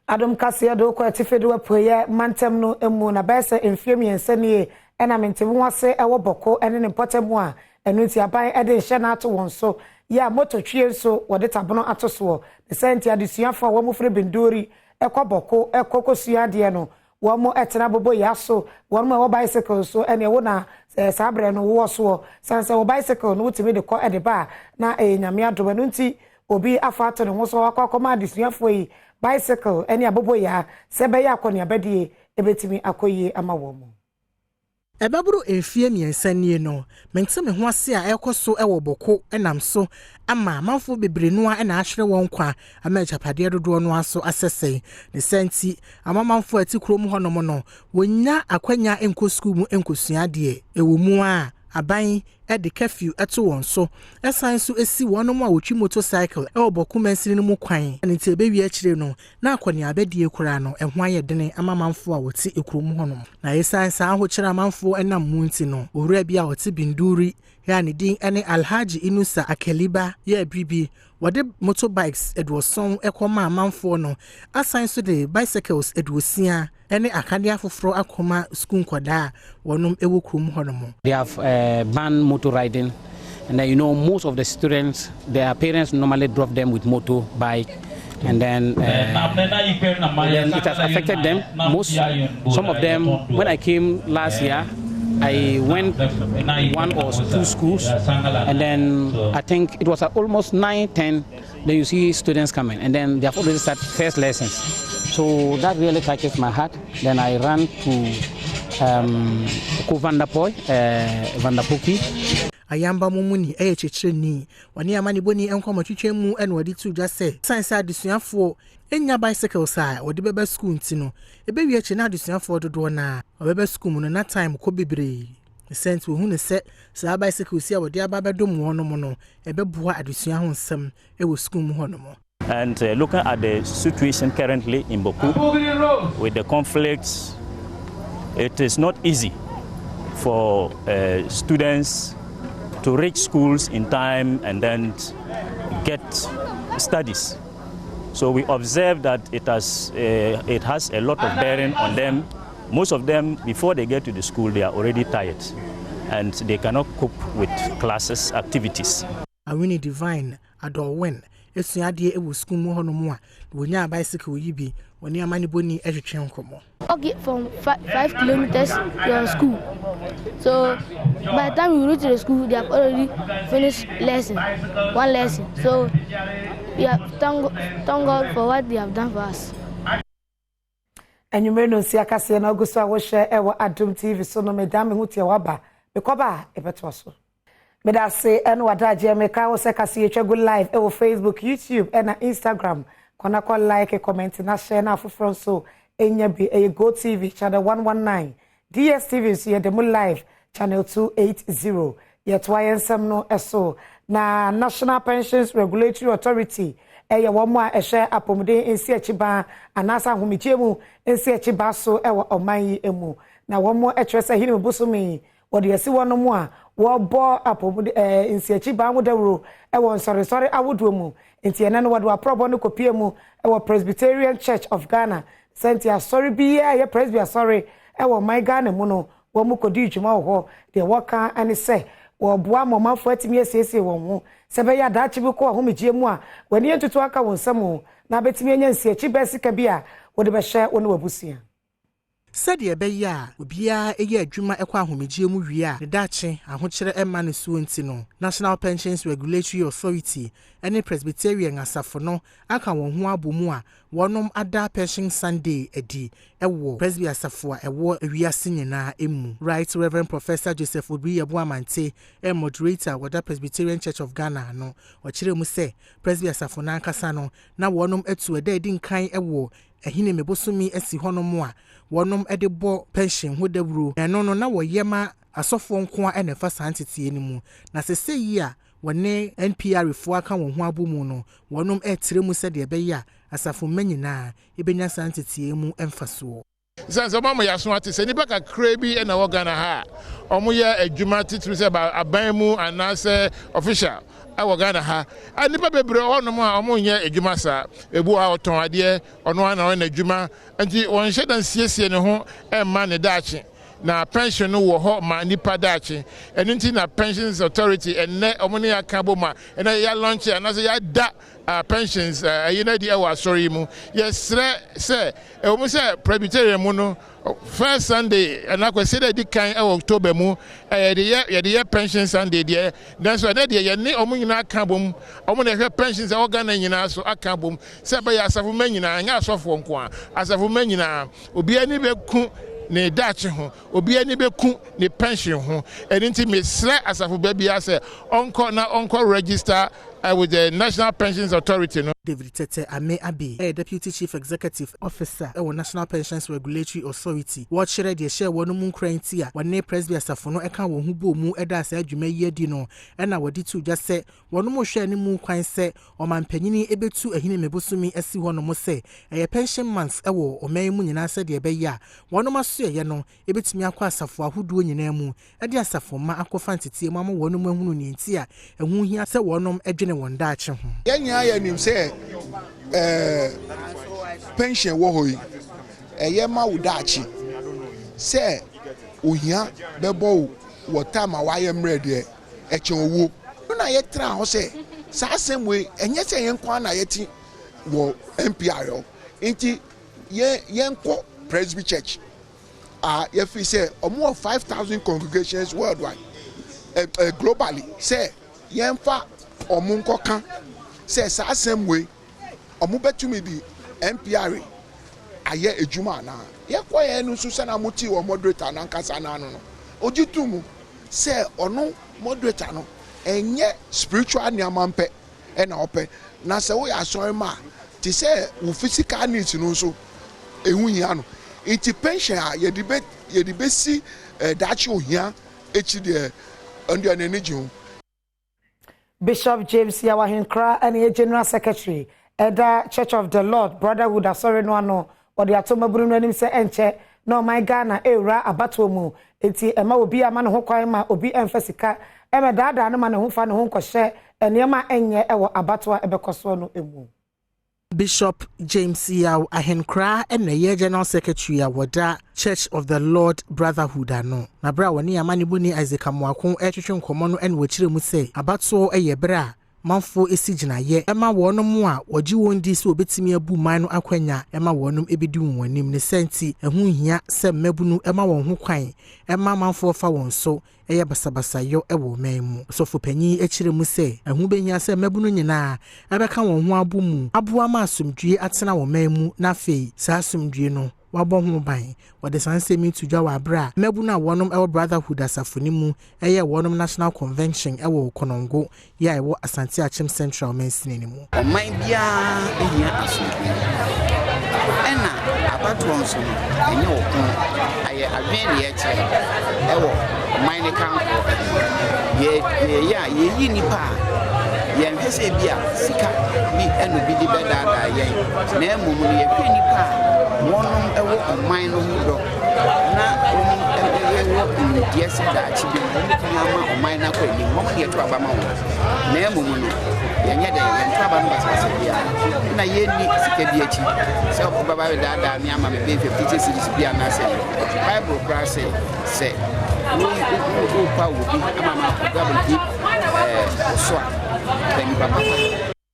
Adom Kasia do ko atifedo apoye mantem no emu na bese emfiem yensanie ena mentemu wase ewo boko ene ne potemu a enu ti aban ede hye na ato won so ya mototwie so wode tabono ato so the senti adesuafo wo mo fre bendori ekọ boko ekokosua de no wo mo etena bobo yaso wo mo bicycle so ene wo na sabre no wo so sanse wo bicycle no wutimi de ko ede ba na nyame adom enu nti obi afa ato ne ho so akọ adesuafo yi bicycle eni abobo ya sebe ya akoni abedie ebetimi akoyi ama wo mu ebaburu enfie miensanie no menteme ho ase a ekoso ewo boko enam so ama manfo bebre no a na ahwere won kwa ama japade dodo no aso asesei ne senti ama manfo atikrom honom no wonya akwanya enko school mu enkosua de ewo mu a aban de curfew eto won so esan so esi wonom a wotwi motorcycle e oboku mansini no mu kwan ne tie be wi akire no na akwani abedie kura no ehwan ye dene amamanfo a wote ekrom honom na esan sa ho kira amanfo enam munti no owura bia wote binduri ya ne din ene Alhaji Inusa Akeliba ya bibi wade motorbikes edwoson ekoma amanfo no asan so de bicycles edwosia ene akadia foforo akoma school kwada wonum ewo krom honom. They have banned motor riding, and then, you know, most of the students, their parents normally drop them with motorbike, and then it has affected them. Some of them, when I came last year, I went 1 or 2 schools, and then I think it was almost 9, 10. Then you see students coming, and then they have already started first lessons. So that really touches my heart. Then I ran to Vandapoki. Ayamba mumuni chechire ni wani amani boni enko twetwe mu ene wadi tu dwa se science adesuafo enya bicycle sa wadi beba school ntino ebe wi eche na adesuafo dodo na obeba school mu na time ko bebre sent wo hu ne se sa bicycle si a wadi ababa dom wono mo no ebe boa adesua ho nsem e wo school mu hono mo. And looking at the situation currently in Boku with the conflicts, it is not easy for students to reach schools in time and then get studies. So we observe that it has a lot of bearing on them. Most of them, before they get to the school, they are already tired and they cannot cope with classes activities. Awini Divine Adorwen esuade ewu school mu hono mu a wonya bicycle yibi woni amani boni ehwetwe nkomo. Okay, from 5 kilometers to school. So by the time we reach the school, they have already finished one lesson. So we have thank God for what they have done for us. And you may know see akase na oguso a wo share ewo Adom TV so no medam hu tie waba bekoba ebetwaso. Meda say eno wadaje meka wo se kase yetwa go live ewo Facebook, YouTube and Instagram. Kona ko like, comment na share na afofro so enya bi Go TV channel 119, DSTV so ye demo live channel 280. Yet why ensem no eso na National Pensions Regulatory Authority eye wo mo a ehwe apomden ensi achiba anasa homichemu ensi achiba so ewo oman yi emu na wo mo etwese hini bosumi wɔde asi wɔn mu a wɔbɔ apɔmu nsiachi ban wo dawuro ɛwɔ nsɔresɔre awodoɔ mu nti ɛna no wɔde aprɔbɔ no kopie mu ɛwɔ Presbyterian Church of Ghana senti asɔre biya yɛ Presby asɔre ɛwɔ man Ghana mu no wɔn mu kɔdi dwuma wɔ hɔ deɛ wɔka ane sɛ wɔboa mɔmanfo atimi asiesie wɔn ho sɛ bɛyɛ adakye bi kɔ ahomegye mu a wɔne ntutu aka wɔn nsɛm na betimi anya nsiachi bɛsika bi a wɔde bɛhyɛ wɔn wabusua Sadia beya obia eye adwuma ekwa ahomegye mu wie a ne daakye ahokyere emma ne so ntino National Pensions Regulatory Authority ene Presbyterian asafo no aka won ho abomu a wonom ada pension Sunday edi ewo Presby asafo a ewo awiase nyina emu Right Reverend Professor Joseph Obriyabu Amante moderator wada Presbyterian Church of Ghana no okire mu se Presby asafo na ankasa no na wonom etu eda edi nkan ewo ehine mebosumi esi hono mu a wonom edebo pension ho dawuro eno no na woyema asofo nko a enefa santetie ni mu na sese yi a wone NPR fo aka won ho abomu no wonom etire mu se de beya asafo manyina ebenya santetie mu emfaso Zanzo mama ya so ate se ni baka krebi e na wo Ghana ha omo ye adwuma titru se ba aban mu anase official awo Ghana ha anipa bebre onom a omo nye adwuma sa ebu a oton ade ono ana o na adwuma nti won hyedan siesie ne ho emma ne daache na pension no wo ho ma nipa daache enu nti na Pensions Authority enne omo ne akabo ma ena ya launch anase ya da pensions ayina di ewa sorry mu yesre se omo se Presbyterian mu no first Sunday and I say that the kind of October mu the pension Sunday there then so na dey ye omo nyina ka bom omo na pensions organ nyina so aka bom se ba ya asafo manyina anya asofo nko a asafo manyina obi ani be ku ne dache ho obi ani be ku ne pension ho enti mesre asafo ba bia se onko register with the National Pensions Authority. No? David Tete Ame Abe, Deputy Chief Executive Officer at National Pensions Regulatory Authority. What share the share one moon crantia, one ne Presby Safono, eka won who bo mu eda said you may ye dino, and I would do just say one more share any moon quine say, or man penny able to a hine mebusumi as one more say, a pension months ewo, or may moon and I said, ya, one of my say, yano, able to me acquasa for who do in your name, and yes, for my aquafancy, mamma one woman in tia, and who here said one edging one dash. Yanya nim say pension wo hoyi eyema wudachi say ohia bebo wo time awaye mre de eche owo na ye tra ho say sa asem we enye say yen kwa na yeti wo NPR yo nti ye nko Presby Church ye fi say more 5,000 congregations worldwide globally say yen fa omunko kan say sa same way omu betumi bi NPR aye ejuma na ye kwaye nu so na muti wo moderator na nkasa na no ogitumu say ono moderator no enye spiritual niamampe e na ope na say wo ya sorry ma ti say wo physical needs no so ehu hia no iti pension a ye debate si dachi ohia echi de ndia na energy ho. Bishop James Yawahinkra and the General Secretary Eda Church of the Lord Brotherhood asori no ano or the atoma bruno nim se enche no my Ghana era abato mu enti ema obi ama ne ho kwan ma obi emfasika ema dada no ma ne ho fa ne ho nkɔhye enema enye ewo abato ebekoso no emu. Bishop James Yawahinkra and the General Secretary wada Church of the Lord Brotherhood ano na bra woni amane buni Isaac Amwako etwetwe nkomo no en wachire mu se abato eye bra manfo esigina ye ema wonom a wogi wondi se obetimi abu man no akwanya ema wonom ebedi wonim ne senti ehu hia se mabunu ema won ho kwan ema manfo fa won so eye basabasa yo ewo memu sofo panyi ekire mu se ehu behia se mabunu nyina ebeka won ho abu mu aboa ma asomdue atena wo memu na fei sa asomdue no wabo ho ban wode sansemi tudwa wa bra mabu na wonom ewo Brotherhood asafoni mu eye wonom National Convention ewo Konongo ya ewo Asante Achim Central Mensini ni mu oman bia ehia asomdue ena abatwo nso enye okun aye adwen ye che ewo oman ne kanko ye yi nipa yen hese bia sika bi enu bi di bedada yen na emu mu ye nipa wonom ewo oman no do na ɛwɔ die sɛ daakye bi wɔn ama ɔman na kɔ anim wɔn deɛ to aba ma wɔn na emu mu no yɛnyɛ dɛ yɛn to aba no basabasa bia na yɛnni sika bi akyi sɛ ɔbaba yɛ daadaa me ama me bɛ 50 cities bi anaasɛ bible koraa sɛ wo pa wo bi ama ma bible bi so a bɛni papa.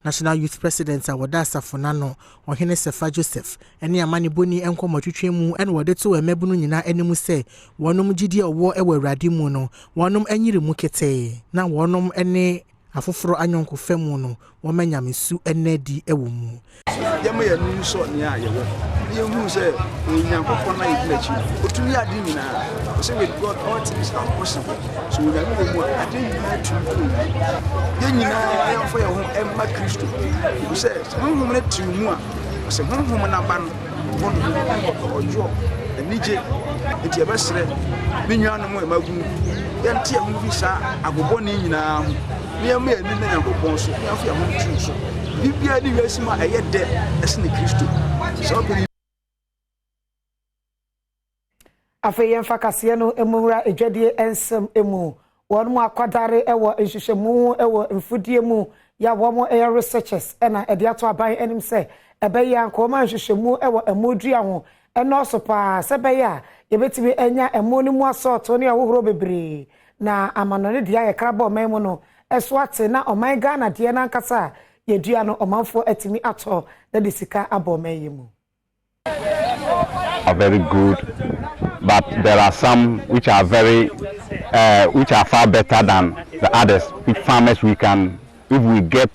National Youth President Awada Safonano, Ohene Sefa Joseph, any amani boni enko twetwemu and wode to emebunu nyina animu se, wonom gidi owo ewe radimu no, wonom enyiri mu kete, na wonom ene afoforo anyonko femu no, womanya mesu ene di ewo mu. Yama ya nu so ne a yewo. Ye hu se onyankopon na yedinachi. Otumi ade nyina. Say with God all things are possible. So we ga mu ade nyina tu. Ye nyina ya fo ye ho emma Kristo. We say honhom na tu mu a. Se honhom na ba no. Honhom ojo. Enije. Enti ebesre. Ni nyanom e magunu. Yente e hu bi sa agobɔ ne nyina. Ni emu ya ni na nyankopon so. Ya fo ya ho tu so. Bibia ni wesima ayede esne Kristo so be afeyen fakase no emura edwadie ensem emu won mu akwadare ewo nhwehwemu ewo mfudie mu ya wo mo air researchers na ede ato aban enim se ebe ya nko ma nhwehwemu ewo emodua ho eno so pa se be ya yebetimi enya emoni mu asoto ne ahohoro bebre na amanone dia ye krabo memu no eso ate na oman Ghana de na nkasa yedua no omanfo atimi ato na de sika abomeyemu. Are very good, but there are some which are which are far better than the others. With farmers, we can, if we get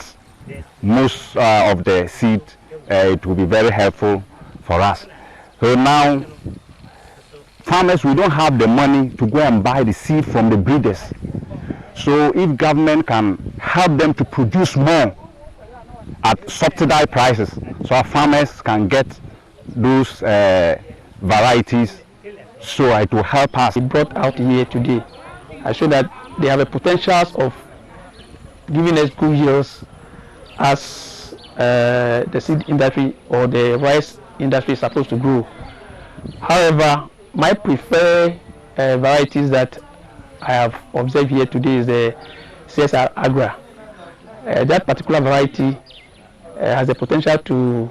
most of the seed, it will be very helpful for us. So now, farmers, we don't have the money to go and buy the seed from the breeders. So if government can help them to produce more at subsidized prices, so our farmers can get those varieties, so it will help us. It brought out here today, I show that they have a potential of giving us good yields as the seed industry or the rice industry is supposed to grow. However, my preferred varieties that I have observed here today is the CSR Agra. That particular variety has the potential to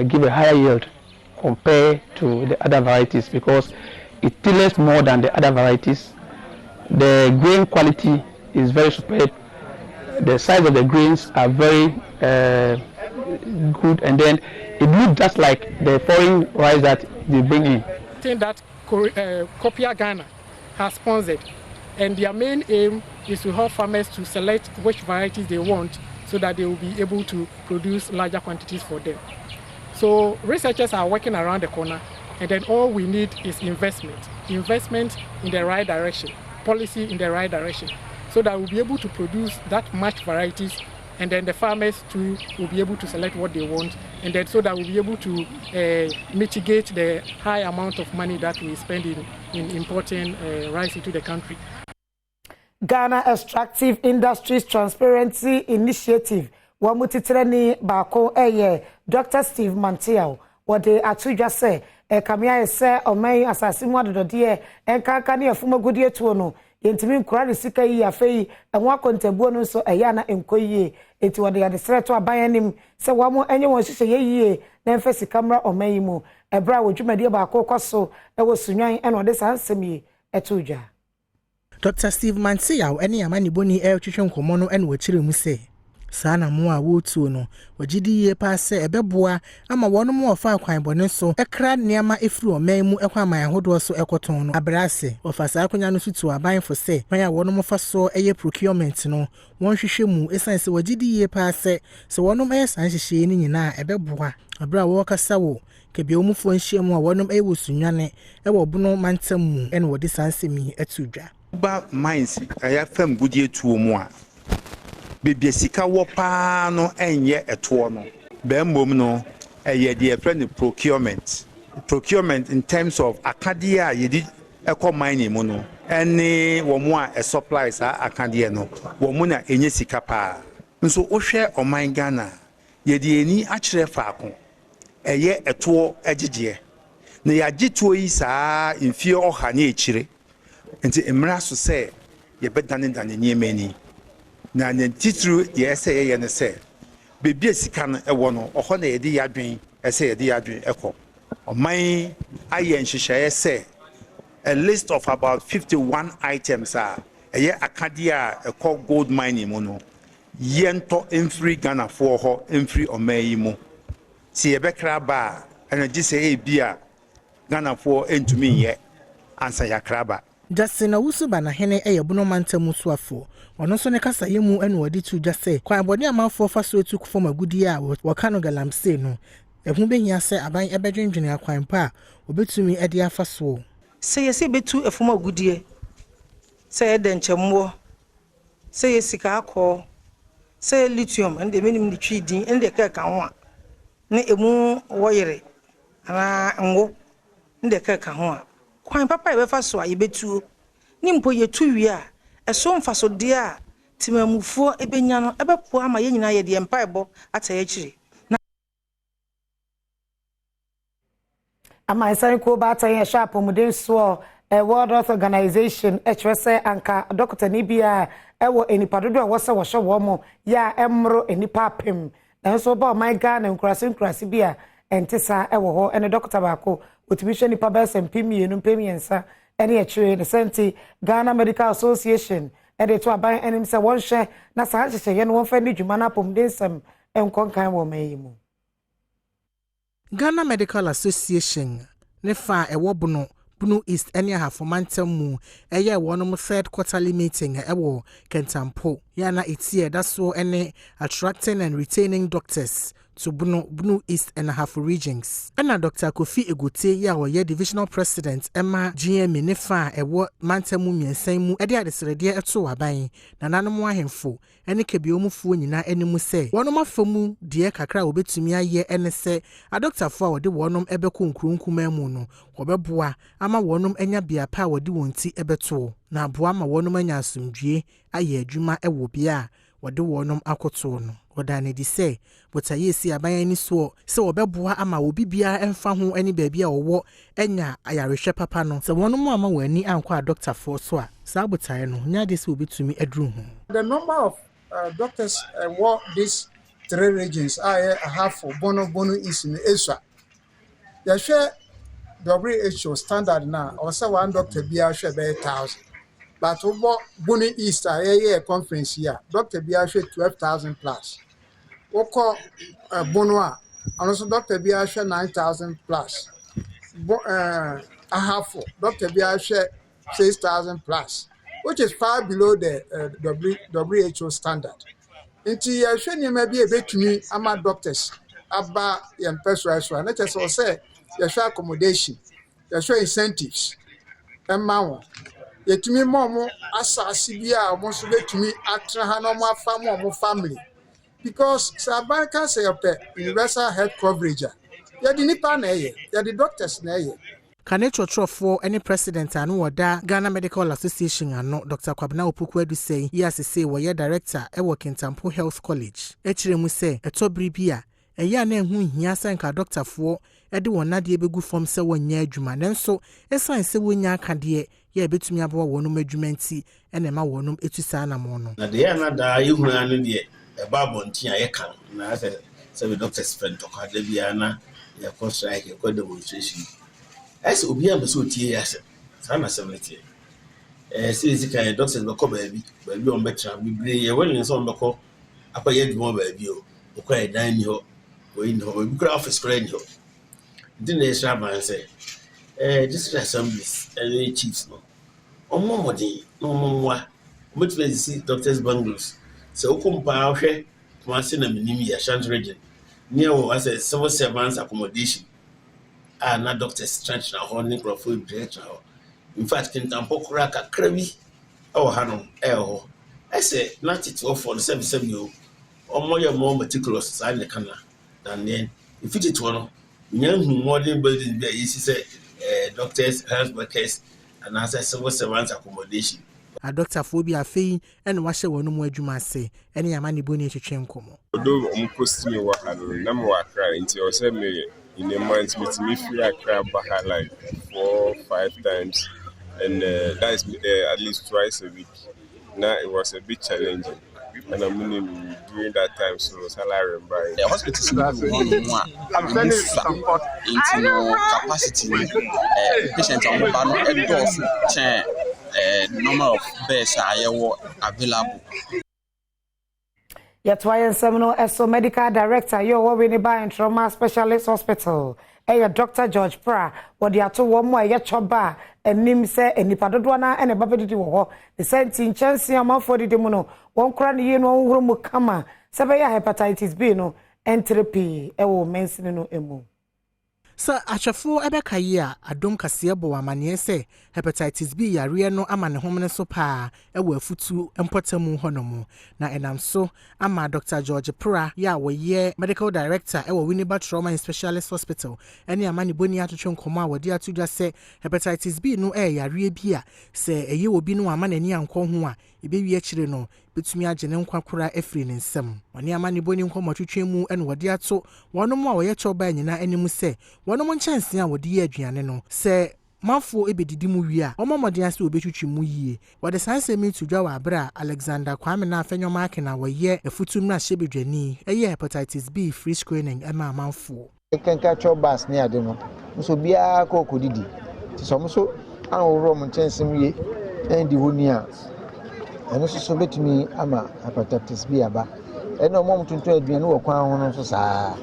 give a higher yield compared to the other varieties because it tills more than the other varieties. The grain quality is very superb. The size of the grains are very good, and then it looks just like the foreign rice that they bring in. I think that Copia Ghana has sponsored, and their main aim is to help farmers to select which varieties they want so that they will be able to produce larger quantities for them. So researchers are working around the corner, and then all we need is investment in the right direction, policy in the right direction, so that we'll be able to produce that much varieties, and then the farmers too will be able to select what they want, and then so that we'll be able to mitigate the high amount of money that we spend in importing rice into the country. Ghana Extractive Industries Transparency Initiative wamutitreni bako Dr. Steve Mantiao wode atudwa se kamia se oman asase mu adodode enkanka ne afuma godie tuo no yentimi nkura ne sika yi afei enwo akontabuo no so na enkoyie enti wode ya de sreto abanyanim se wamo enye won hihye yeyie na mfa sika mra oman yi mu ebra wodwumade bako koso ewo sunwan ena wode sansemi etudwa. Dr. Steve Mantiao any amani boni twetwe nkomo no ena wachire mu se sana mo a wotuo no wagidi ye pa se ebeboa ama wono mo ofa kwan bone so ekra niama efiri oman mu ekwa man ahodo so ekoton no abrase ofasa akonya no sutu aban fo se man a wono mo fa so eye procurement no won hwehwe mu esanse wagidi ye pa se wono me san hwehwe ni nyina ebeboa abra wo kasa wo kebia omufo nhia mu a wono ewo sunwane ewo bono mantam ene wodi sansemi atudwa ba mines aya fam gudie tuo mu a bebia sika wo pa no enye eto no be mmom no eye de friend procurement in terms of akade a yedi ekọ mining mu no ene wo mu a supplies a akade no wo mu na enye sika pa nso ohwe oman Ghana yedi eni akire faako eye eto agigye na yagye tuo yi saa mfie ọha na ekire nti mmara so sɛ yɛbɛdane dane nneɛma ni na ne titiri deɛ ɛsɛ yɛyɛ ne sɛ beebi a sika no ɛwɔ no ɔhɔ na yɛde yɛadwen ɛsɛ yɛde yɛadwen ɛkɔ ɔman ayɛ nhyehyɛeɛ sɛ a list of about 51 items a ɛyɛ akadeɛ a ɛkɔ gold mining mu no yɛntɔ mfiri Ghanafoɔ hɔ mfiri ɔman yi mu si yɛbɛkra ba a ɛna gye sɛ ebi a Ghanafoɔ ntumi nyɛ ansa yɛakra ba. Justin Awusu Banahene Bono Mantamu Swafo. Ono so ne kasa yemu enu wadi tu jase kwa body amanfo fa so etu kufo magudi a wakano galamse no ehu behia se aban ebedwendwene akwan pa obetumi ede afa so se yesi betu efuma agudie se ede nchemwo se yesika akọ se lithium ende menim ni twidin ende keka ho a ne emu woyere ana ngo ende keka ho a kwan papa ebefa so a yebetu ni mpo yetu wi a eso mfaso de a timamufo ebenya no ebepo ama ye nyina ye de empaebo atayekire ama isan ko ba tan sharp muden so World Health Organization HRS anka Dr. Nibia ewo enipadodo a wose wo hwe wo mo ya emro enipa pem enso ba my Ghana nkurase bia entesa ewo ho ene doctor baako otimi hwe nipa ba sempemienu mpemiensa ene yechire ne senti Ghana Medical Association ede to aban enim se won hwe na sa hye ye no won fa ni dwuma na pom densem enkonkan wo mayimu. Ghana Medical Association ne fa ewo Bunu East any hafomantam mu eye wonom third quarterly meeting ewo Kentampo yana etie that so any attracting and retaining doctors to Bunu East and half regions. And Dr. Kofi Egote ya woye divisional president Emma GM ne fa ewo mantamu miensan mu ede adesrede eto aban na nanom ahemfo ene kebiomufuo nyina enimu se wonom afamu de kakra obetumi aye ene se a doctor fo a wode wonom ebeko nkrunkuma mu no wobeboa ama wonom enya bia pa wode wonti ebeto na aboa ma wonom anya asumdwie aye adwuma ewo bia wode wonom akoto no odane di se botaye si aban ni so se wobeboa ama obi bia emfa ho ani baabi a owo enya ayarehwe papa no se wonom ama wani ankwa doctor for so a sa botaye no nya de se obetumi adru ho. The number of doctors what these three regions I have for Bono East in Asia. They share WHO standard now, or say one doctor be share by 1,000. But over Bono East a conference here, Dr. be share 12,000 plus. Oko Bonoa, and also Dr. be share 9,000 plus. A half for Dr. be share 6,000 plus, which is far below the WHO standard. Inti ya sheni maybe a bit to me, ama doctors, aba yan persuasion, let us all say, ya show accommodation, ya show incentives, and mawa. Yet to me, momo, asa Sibia, almost to me, atrahanoma family. Because Sabanka say up universal health coverage. Ya the nipa na ye, ya the doctors na ye. Kanetro Trofo any president anu wada Ghana Medical Association ano Dr. Kwabena Opukwedu say yes say we director e work in Tampo Health College. Echire mu say etobri bia eya na ehu hia sanka doctor fo e de wonade begu form se wonya adwuma nenso esan se wonya akade ye betumi abo wonum adwuma nti ene ma wonum etusa na mo no. Na de ya na da yehu anu de e ba bonti a ye kan na se we doctors friend to ka de bia na ye ko strike ye ko demonstration. As obi am so tie yase sana 70 see kan doctors be ko baabi on betra bibre ye woni so on be ko apaye dwuma baabi o ko e dan ni ho o in ho bi kra office kra ni ho din na isha man say district assemblies and chiefs no omo modi no momwa mutwe see doctors bungalows so okumpa ahwe kuma se na minimi ya Shanti region near as a civil servants accommodation na doctors stretch na holding profile director. In fact, Kentampo Kuraka Krabi or Hanon Eho. I say, not it for the 770 or more meticulous side the canna than then. If it one, young modern building there is say doctors, health workers, and as a civil servants accommodation. A doctor phobia fee and wash one more adwuma say any amani boni twetwe nkomo. Odo omkostimi wa hanu na mo akra nti o se me in a month with me feel like like 4-5 times and that is at least twice a week. Now it was a bit challenging, and I'm during that time, so salary and buy. The hospitals I'm sending support into capacity. Patients on the number of beds are available. Yet why and seminal ESO medical director yo Winiba and trauma specialist hospital. Dr. George Pra, what the ato one more yet choba and nim say and nipadodwana and a babidi wo the same chance amount for the demono one crown ye no room kama sabaya hepatitis B no entropy ewo mention no emu. Sir Achafo ebeka yi a Adom kase bo amane se hepatitis B yare no ama ne homne so pa ewo afutu empotamu honomo na enam so ama Dr. George Pra ya wo ye medical director ewo Winneba Trauma and Specialist Hospital ene amane boni atotwe nkoma wodi atudwa se hepatitis B no yare bi a se eye obi no ama nani anko ho a ebewi akire no betumi agene nkwakora afri ne nsem woni amane boni nkoma twetwe mu ene wodi ato wonom a wo ye choba nyina animu se wonom nchanse a wodi ye aduane no se mafo ebedidi mu wi a omomode ase obetwitwi mu yie wode sanse mi tudwa wa abra Alexander Kwame na afenwoma akena wo ye afutum na hyebedwani eye hepatitis B free screening ema amanfo kenka chobas ne ade no nso bia ko kodidi ti so mso an woro mo nchanse mu ye endi honi a eno so betumi ama hepatitis B aba eno mo mtuntu aduane wo kwan ho no so saa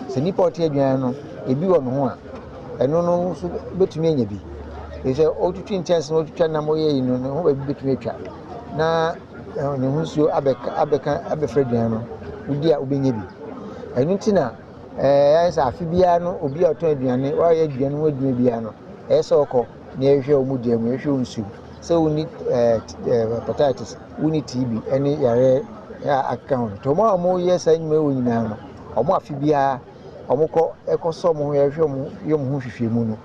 se nipa oti aduane no ebi wo no ho a eno no so betumi anya bi ese otutwi nchance no otutwa na moye yi no ho ba betumi atwa na ne ho so abeka abefreduan no udi a obenya bi eno ntina esa afibia no obi a oton aduane wa ye aduane ho aduane bia no esa okọ na ehwe omudie mu ehwe onsu so we need hepatitis we need TB any yare account to mo yes anyime wonyina no omo afibia omukọ ekoso mo yehwe mo yom ho hwehwe mu no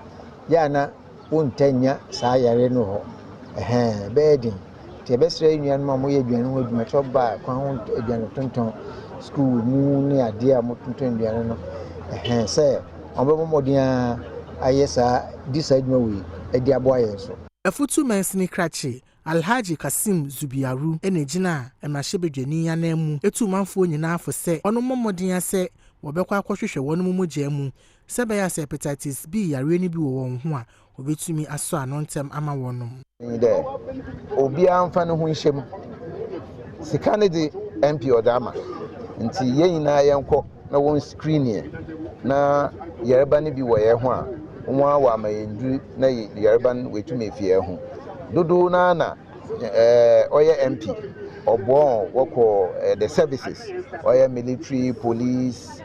ya na wontanya saa yare no ho bedin te besre nnuan mo ye aduane ho aduma choba kwa ho aduane tonton school mu ni ade a mo tonton aduane no se ombo modia ayesa disaduma we edi abo ayeso afutu mensini krachi Alhaji Kasim Zubiaru enejina emashebedwani ya na mu etu manfo nyina afo se ono momodin ase wobekwa akwhwehwe wono mumugya mu sebe ya hepatitis B yare ni bi wo won ho a obetumi aso anontem ama wonom de obi amfa no ho nhyem sikane de MP odama nti yeyina yenko na won screen na yareba ne bi wo ye ho a nwa wa mayendu na yareba no wetumi efie ho dodo na oye MP obon woko the services oye military, police,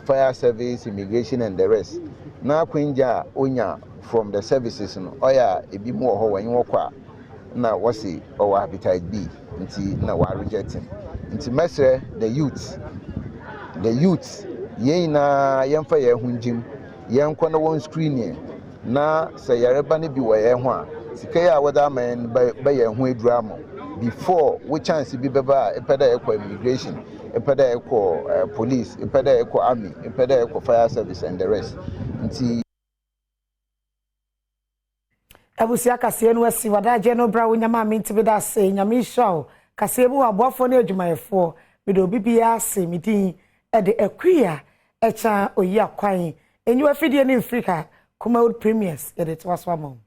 fire service, immigration and the rest na kwinja onya from the services no oya ebi mu ho wanyi wokwa na wasi owa hepatitis B nti na wa rejecting nti mesre the youth yen na yemfa ye hunjim yen kwa na won screen na se yareba ne bi wo ye ho a sikaya wada man by ye ho eduramo before we chance bi beba epeda ekọ immigration epeda ekọ police epeda ekọ army epeda ekọ fire service and the rest nti abusia kase no asi wada je no bra wonya ma minti be da se nyame hwa kase bu aboafo na adwumayefo me do bibia ase midin e de akuya echa oyi akwan enyi afidie ni Africa Kuma Premiers e de twaso amom